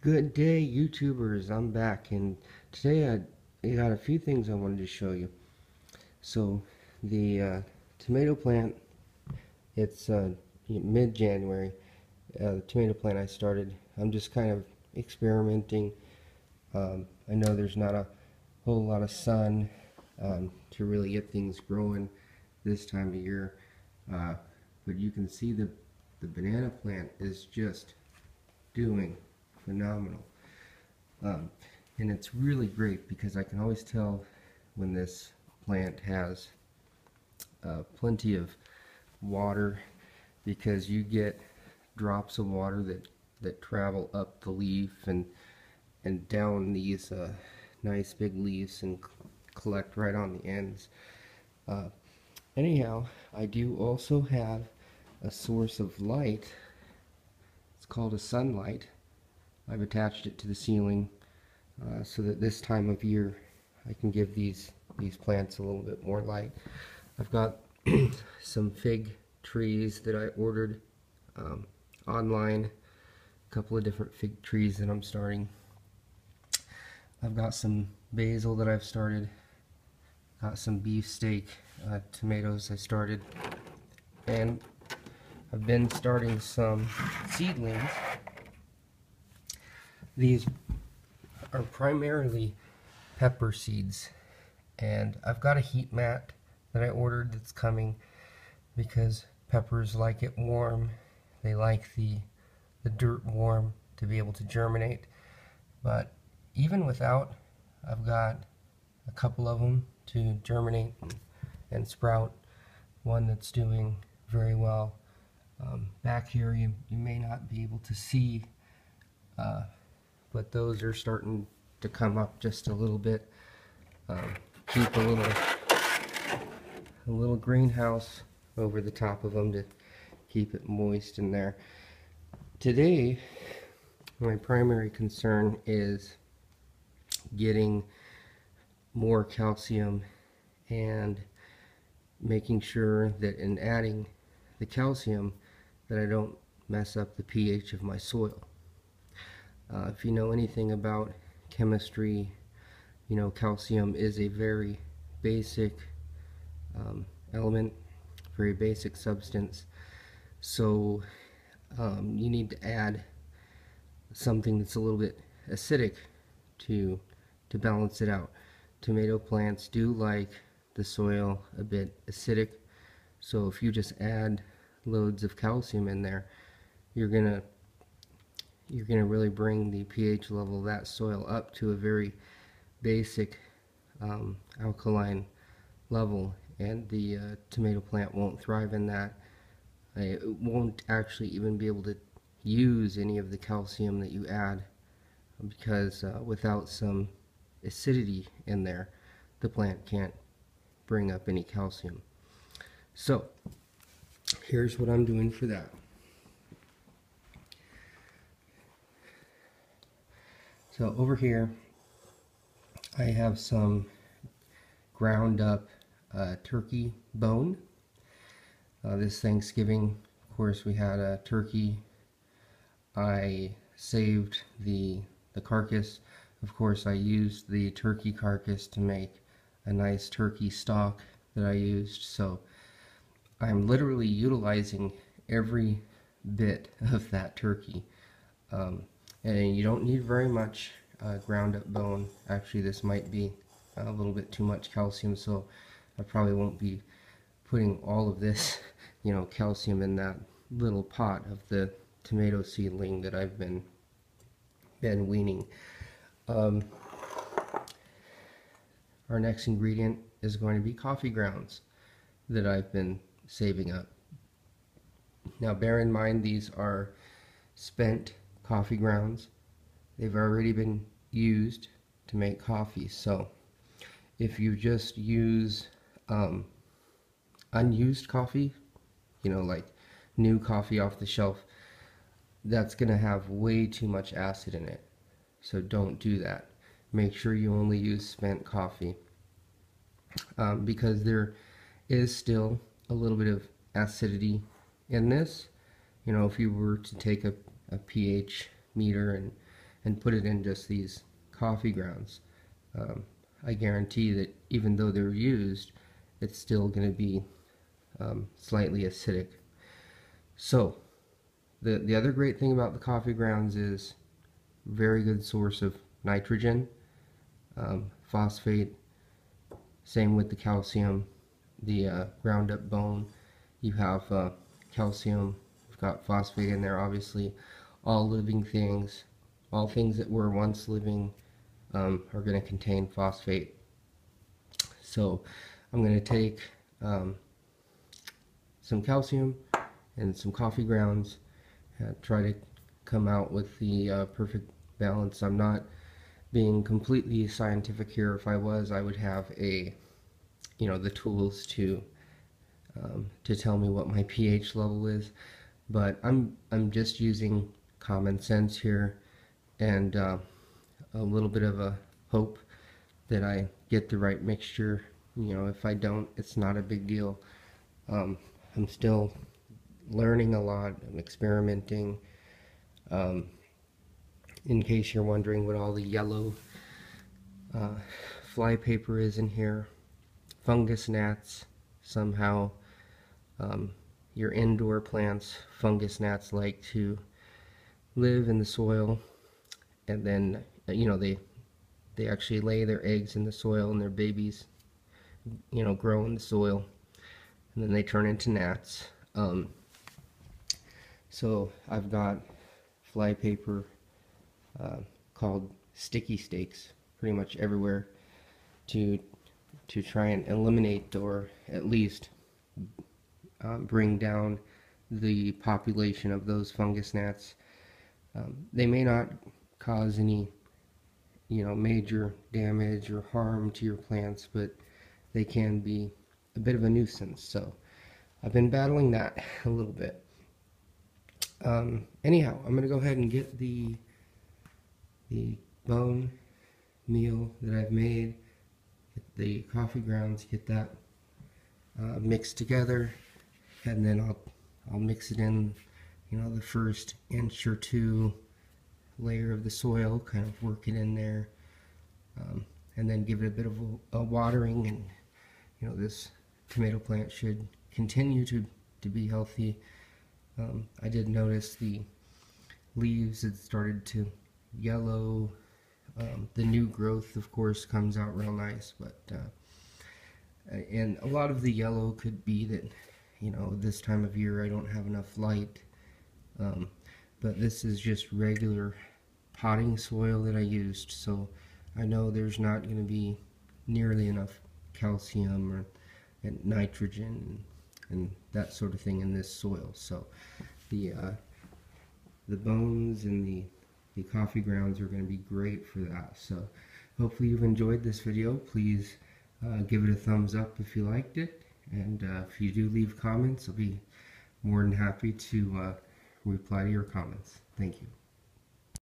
Good day, YouTubers. I'm back, and today I got a few things I wanted to show you. So, the tomato plant, it's mid-January. The tomato plant I started, I'm just kind of experimenting. I know there's not a whole lot of sun to really get things growing this time of year, but you can see the banana plant is just doing phenomenal. And it's really great because I can always tell when this plant has plenty of water, because you get drops of water that travel up the leaf and down these nice big leaves and collect right on the ends. Anyhow, I do also have a source of light. It's called a sunlight. I've attached it to the ceiling so that this time of year I can give these plants a little bit more light. I've got some fig trees that I ordered online, a couple of different fig trees that I'm starting. I've got some basil that I've started, got some beefsteak tomatoes I started, and I've been starting some seedlings. These are primarily pepper seeds, and I've got a heat mat that I ordered that's coming because peppers like it warm. They like the dirt warm to be able to germinate. But even without, I've got a couple of them to germinate and sprout. One that's doing very well. Back here you may not be able to see, but those are starting to come up just a little bit. Keep a little greenhouse over the top of them to keep it moist in there. Today, my primary concern is getting more calcium and making sure that in adding the calcium that I don't mess up the pH of my soil. If you know anything about chemistry, you know calcium is a very basic element, very basic substance. So you need to add something that's a little bit acidic to balance it out. Tomato plants do like the soil a bit acidic, so if you just add loads of calcium in there, you're gonna really bring the pH level of that soil up to a very basic alkaline level, and the tomato plant won't thrive in that. It won't actually even be able to use any of the calcium that you add, because without some acidity in there, the plant can't bring up any calcium. So here's what I'm doing for that. So over here I have some ground up turkey bone. This Thanksgiving, of course, we had a turkey. I saved the carcass. Of course, I used the turkey carcass to make a nice turkey stock that I used. So I'm literally utilizing every bit of that turkey. And you don't need very much ground up bone. Actually, this might be a little bit too much calcium, so I probably won't be putting all of this, calcium in that little pot of the tomato seedling that I've been weaning. Our next ingredient is going to be coffee grounds that I've been saving up. Now bear in mind, these are spent coffee grounds. They've already been used to make coffee, so if you just use unused coffee, like new coffee off the shelf, that's gonna have way too much acid in it, so don't do that. Make sure you only use spent coffee, because there is still a little bit of acidity in this. If you were to take a pH meter and put it in just these coffee grounds, I guarantee that even though they're used, it's still going to be slightly acidic. So the other great thing about the coffee grounds is very good source of nitrogen, phosphate, same with the calcium, the ground up bone. You have calcium, you've got phosphate in there, obviously. All living things, all things that were once living are going to contain phosphate. So I'm going to take some calcium and some coffee grounds and try to come out with the perfect balance. I'm not being completely scientific here. If I was, I would have the tools to tell me what my pH level is, but I'm just using common sense here and a little bit of a hope that I get the right mixture. If I don't, it's not a big deal. I'm still learning a lot. I'm experimenting. In case you're wondering what all the yellow fly paper is in here, Fungusgnats. Somehow your indoor plants, Fungusgnats, like to live in the soil, and then they actually lay their eggs in the soil, and their babies grow in the soil, and then they turn into gnats. So I've got fly paper called sticky stakes pretty much everywhere to try and eliminate, or at least bring down the population of those fungus gnats. They may not cause any major damage or harm to your plants, but they can be a bit of a nuisance. So I've been battling that a little bit. Anyhow, I'm gonna go ahead and get the bone meal that I've made, get the coffee grounds, get that mixed together, and then I'll mix it in the first inch or two layer of the soil, kind of work it in there, and then give it a bit of a watering, and this tomato plant should continue to be healthy. I did notice the leaves had started to yellow. The new growth, of course, comes out real nice, but and a lot of the yellow could be that this time of year I don't have enough light, but this is just regular potting soil that I used, so I know there's not going to be nearly enough calcium and nitrogen and that sort of thing in this soil. So the bones and the coffee grounds are going to be great for that. So hopefully you've enjoyed this video. Please give it a thumbs up if you liked it, and if you do leave comments, I'll be more than happy to reply to your comments. Thank you.